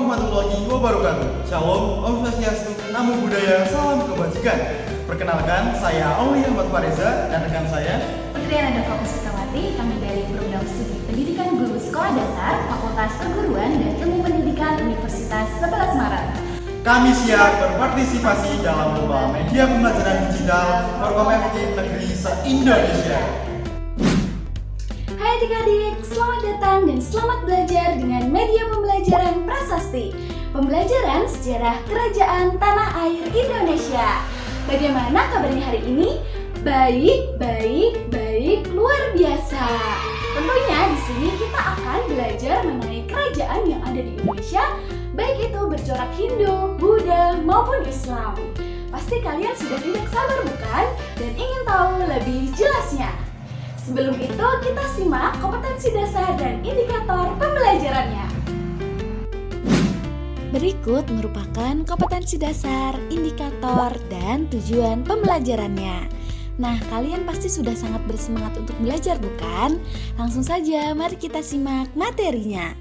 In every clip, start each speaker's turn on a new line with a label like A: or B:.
A: warahmatullahi wabarakatuh. Shalom, Om Swastiastu, Namo Buddhaya, Salam Kebajikan. Perkenalkan, saya Aulia Ahmad Fareza dan rekan saya
B: Putri Ananda Kusutawati, kami dari Program Studi Pendidikan Guru Sekolah Dasar, Fakultas Perguruan dan Ilmu Pendidikan Universitas 11 Maret.
A: Kami siap berpartisipasi dalam lomba media pembelajaran digital Forkomeftim Negeri se-Indonesia.
B: Hai adik-adik, selamat datang dan selamat belajar dengan media pembelajaran Prasasti, pembelajaran sejarah kerajaan tanah air Indonesia. Bagaimana kabarnya hari ini? Baik, luar biasa. Tentunya di sini kita akan belajar mengenai kerajaan yang ada di Indonesia, baik itu bercorak Hindu, Buddha, maupun Islam. Pasti kalian sudah tidak sabar bukan? Dan ingin tahu lebih jelasnya. Sebelum itu, kita simak kompetensi dasar dan indikator pembelajarannya. Berikut merupakan kompetensi dasar, indikator, dan tujuan pembelajarannya. Nah, kalian pasti sudah sangat bersemangat untuk belajar bukan? Langsung saja, mari kita simak materinya.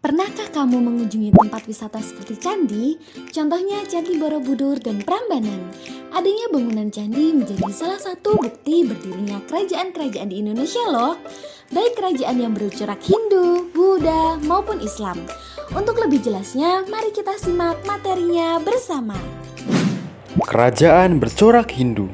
B: Pernahkah kamu mengunjungi tempat wisata seperti candi? Contohnya Candi Borobudur dan Prambanan. Adanya bangunan candi menjadi salah satu bukti berdirinya kerajaan-kerajaan di Indonesia loh. Baik kerajaan yang bercorak Hindu, Buddha, maupun Islam. Untuk lebih jelasnya, mari kita simak materinya bersama.
C: Kerajaan bercorak Hindu.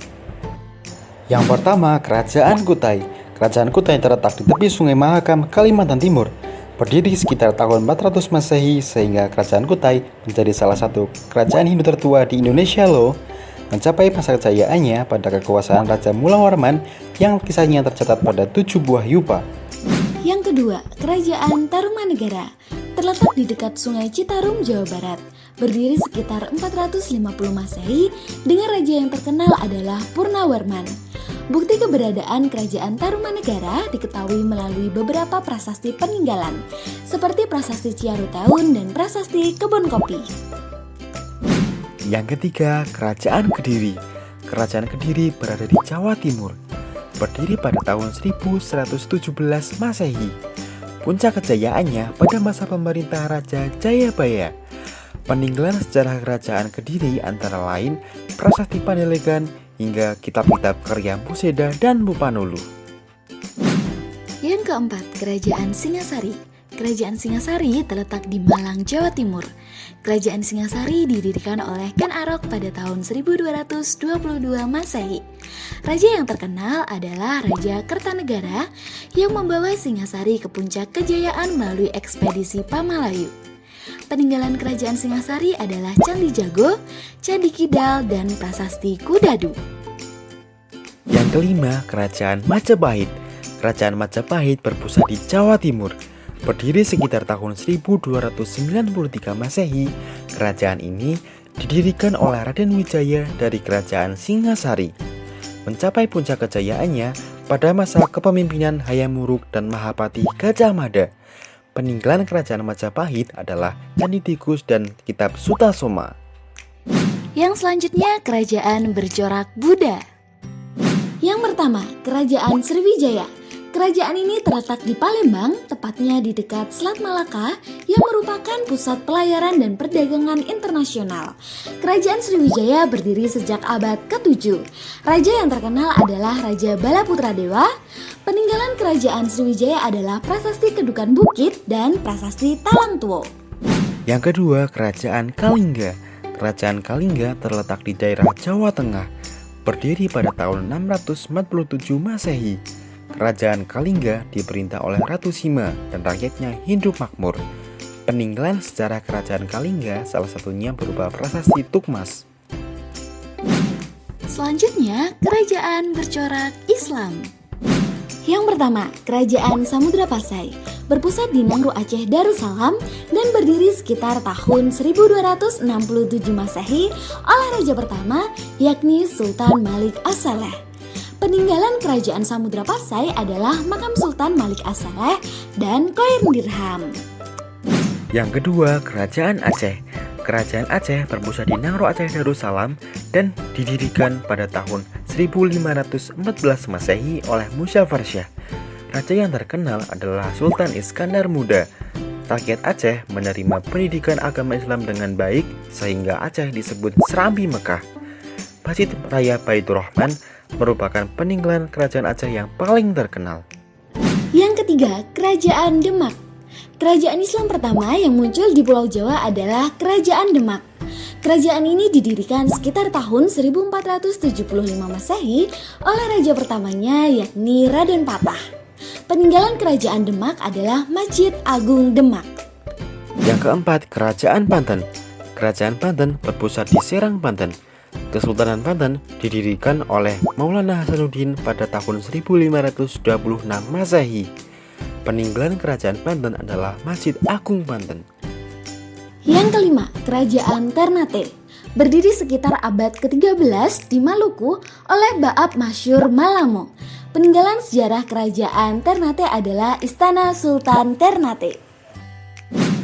C: Yang pertama, Kerajaan Kutai. Kerajaan Kutai terletak di tepi Sungai Mahakam, Kalimantan Timur. Berdiri sekitar tahun 400 Masehi, sehingga Kerajaan Kutai menjadi salah satu kerajaan Hindu tertua di Indonesia loh. Mencapai masa kejayaannya pada kekuasaan Raja Mulawarman yang kisahnya tercatat pada 7 buah yupa.
B: Yang kedua, Kerajaan Tarumanegara. Terletak di dekat Sungai Citarum, Jawa Barat. Berdiri sekitar 450 Masehi dengan raja yang terkenal adalah Purnawarman. Bukti keberadaan Kerajaan Tarumanegara diketahui melalui beberapa prasasti peninggalan, seperti Prasasti Ciarutaun dan Prasasti Kebon Kopi.
C: Yang ketiga, Kerajaan Kediri. Kerajaan Kediri berada di Jawa Timur. Berdiri pada tahun 1117 Masehi. Puncak kejayaannya pada masa pemerintah Raja Jayabaya. Peninggalan sejarah Kerajaan Kediri antara lain Prasasti Pandelengan hingga kitab-kitab karya Puseda dan Bupanulu.
B: Yang keempat, Kerajaan Singasari. Kerajaan Singasari terletak di Malang, Jawa Timur. Kerajaan Singasari didirikan oleh Ken Arok pada tahun 1222 Masehi. Raja yang terkenal adalah Raja Kertanegara yang membawa Singasari ke puncak kejayaan melalui ekspedisi Pamalayu. Peninggalan Kerajaan Singasari adalah Candi Jago, Candi Kidal, dan Prasasti Kudadu.
C: Yang kelima, Kerajaan Majapahit. Kerajaan Majapahit berpusat di Jawa Timur. Berdiri sekitar tahun 1293 Masehi, kerajaan ini didirikan oleh Raden Wijaya dari Kerajaan Singasari. Mencapai puncak kejayaannya pada masa kepemimpinan Hayam Wuruk dan Mahapati Gajah Mada. Peninggalan Kerajaan Majapahit adalah Candi Tikus dan Kitab Sutasoma.
B: Yang selanjutnya, Kerajaan Bercorak Buddha. Yang pertama, Kerajaan Sriwijaya. Kerajaan ini terletak di Palembang, tepatnya di dekat Selat Malaka, yang merupakan pusat pelayaran dan perdagangan internasional. Kerajaan Sriwijaya berdiri sejak abad ke-7. Raja yang terkenal adalah Raja Balaputradewa. Peninggalan Kerajaan Sriwijaya adalah Prasasti Kedukan Bukit dan Prasasti Talangtuo.
C: Yang kedua, Kerajaan Kalingga. Kerajaan Kalingga terletak di daerah Jawa Tengah. Berdiri pada tahun 647 Masehi. Kerajaan Kalingga diperintah oleh Ratu Sima dan rakyatnya hidup makmur. Peninggalan sejarah Kerajaan Kalingga salah satunya berupa Prasasti Tukmas.
B: Selanjutnya, Kerajaan Bercorak Islam. Yang pertama, Kerajaan Samudra Pasai. Berpusat di Nangro Aceh Darussalam dan berdiri sekitar tahun 1267 Masehi oleh raja pertama yakni Sultan Malik As-Saleh. Peninggalan Kerajaan Samudra Pasai adalah makam Sultan Malik As-Saleh dan koin dirham.
C: Yang kedua, Kerajaan Aceh. Kerajaan Aceh berpusat di Nangro Aceh Darussalam dan didirikan pada tahun 1514 Masehi oleh Muzaffar Shah. Raja yang terkenal adalah Sultan Iskandar Muda. Rakyat Aceh menerima pendidikan agama Islam dengan baik sehingga Aceh disebut Serambi Mekah. Masjid Raya Baitur Rahman merupakan peninggalan kerajaan Aceh yang paling terkenal.
B: Yang ketiga, Kerajaan Demak. Kerajaan Islam pertama yang muncul di Pulau Jawa adalah Kerajaan Demak. Kerajaan ini didirikan sekitar tahun 1475 Masehi oleh raja pertamanya yakni Raden Patah. Peninggalan Kerajaan Demak adalah Masjid Agung Demak.
C: Yang keempat, Kerajaan Banten. Kerajaan Banten berpusat di Serang, Banten. Kesultanan Banten didirikan oleh Maulana Hasanuddin pada tahun 1526 Masehi. Peninggalan Kerajaan Banten adalah Masjid Agung Banten.
B: Yang kelima, Kerajaan Ternate. Berdiri sekitar abad ke-13 di Maluku oleh Baab Masyur Malamo. Peninggalan sejarah Kerajaan Ternate adalah Istana Sultan Ternate.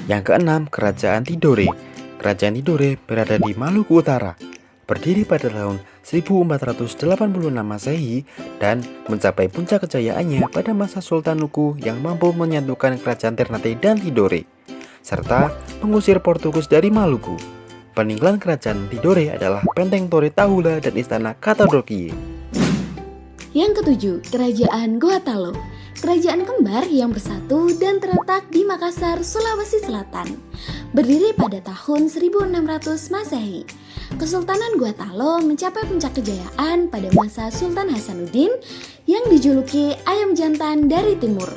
C: Yang keenam, Kerajaan Tidore. Kerajaan Tidore berada di Maluku Utara. Berdiri pada tahun 1486 Masehi dan mencapai puncak kejayaannya pada masa Sultan Luku yang mampu menyatukan Kerajaan Ternate dan Tidore, serta mengusir Portugis dari Maluku. Peninggalan Kerajaan Tidore adalah Benteng Tore Tahula dan Istana Katadokie.
B: Yang ketujuh, Kerajaan Gorontalo. Kerajaan kembar yang bersatu dan terletak di Makassar, Sulawesi Selatan. Berdiri pada tahun 1600 Masehi. Kesultanan Gorontalo mencapai puncak kejayaan pada masa Sultan Hasanuddin yang dijuluki Ayam Jantan dari Timur.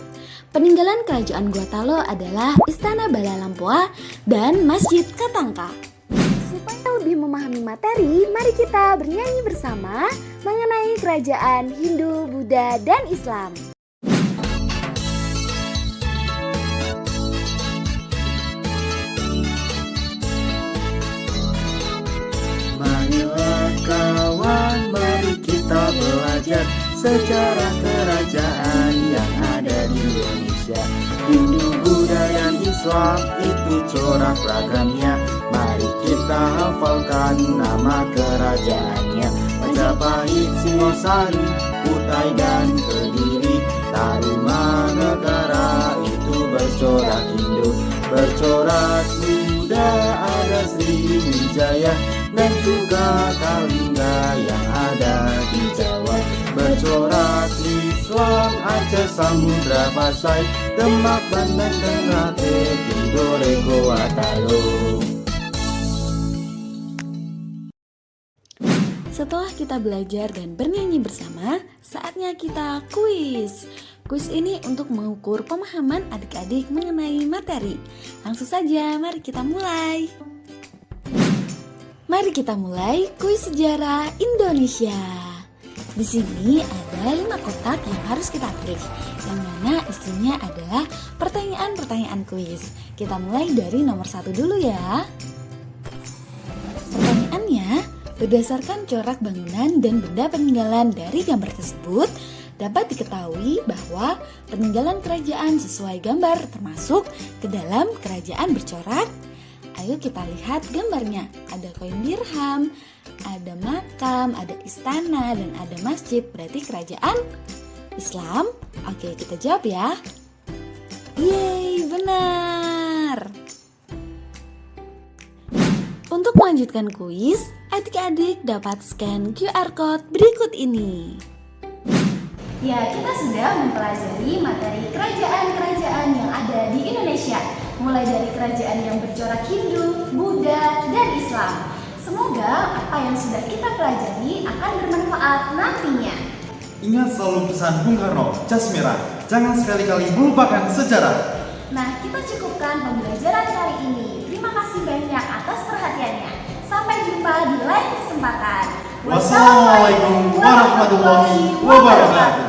B: Peninggalan Kerajaan Gorontalo adalah Istana Bala Lampoa dan Masjid Katangka. Supaya lebih memahami materi, mari kita bernyanyi bersama mengenai kerajaan Hindu, Buddha, dan Islam.
C: Marilah kawan, mari kita belajar sejarah kerajaan yang ada di Indonesia. Hindu, Buddha, dan Islam itu corak ragamnya. Mari kita hafalkan nama kerajaannya. Majapahit, Singosari, Kutai, dan Kediri. Tarumanegara itu bercorak Hindu. Bercorak Buddha ada Sriwijaya dan juga Kalingga yang ada di Jawa. Bercorak Islam Aceh, Samudra Pasai, Demak, Banten, Ternate, Tidore, Gorontalo.
B: Setelah kita belajar dan bernyanyi bersama, saatnya kita kuis. Kuis ini untuk mengukur pemahaman adik-adik mengenai materi. Langsung saja, mari kita mulai. Mari kita mulai kuis sejarah Indonesia. Di sini ada 5 kotak yang harus kita klik, yang mana isinya adalah pertanyaan-pertanyaan kuis. Kita mulai dari nomor 1 dulu ya. Pertanyaannya, berdasarkan corak bangunan dan benda peninggalan dari gambar tersebut, dapat diketahui bahwa peninggalan kerajaan sesuai gambar termasuk ke dalam kerajaan bercorak. Ayo kita lihat gambarnya. Ada koin dirham, ada makam, ada istana, dan ada masjid. Berarti kerajaan Islam. Oke, kita jawab ya. Yeay, benar. Untuk melanjutkan kuis, adik-adik dapat scan QR Code berikut ini. Ya, kita sudah mempelajari materi kerajaan-kerajaan yang ada di Indonesia, mulai dari kerajaan yang bercorak Hindu, Buddha, dan Islam. Semoga apa yang sudah kita pelajari akan bermanfaat nantinya.
A: Ingat selalu pesan Bung Karno, jas merah, jangan sekali-kali melupakan sejarah.
B: Nah, kita cukupkan pembelajaran kali ini. Terima kasih banyak atas perhatiannya. Sampai jumpa di lain kesempatan.
A: Wassalamualaikum warahmatullahi wabarakatuh.